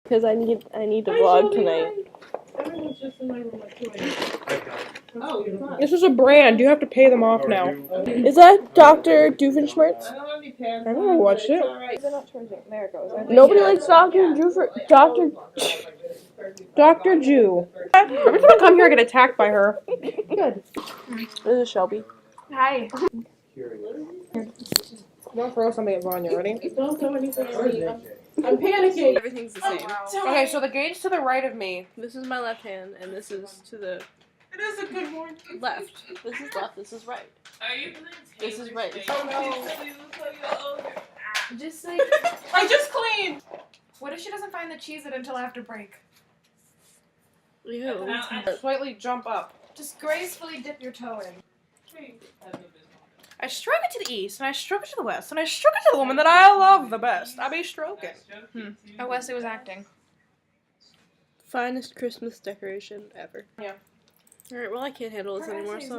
Because I need to vlog tonight. Everyone's just in my room like 2 a.m. Oh, This is a brand. You have to pay them off now. Is that Dr. Doofenshmirtz? I don't have any pants. I never watched it. They're not charging. There it goes. Nobody likes Dr. Dr. Jew. Every time I come here, I get attacked by her. Good. This is Shelby. Hi. I'm gonna throw something at Vanya. Ready? Don't throw anything at me. I'm panicking. Everything's the same. Okay, so the gate's to the right of me. This is my left hand, and this is to the It is a good morning. left. This is left. This is right. Are you playing This is right. Just like, I just cleaned. what if she doesn't find the Cheez-It until after break? Ew. Slightly jump up. Just gracefully dip your toe in. I stroke it to the east, and I stroke it to the west, and I stroke it to the woman that I love the best. I be stroking. Oh, Wesley was acting. Finest Christmas decoration ever. Yeah. Alright, well I can't handle this anymore, so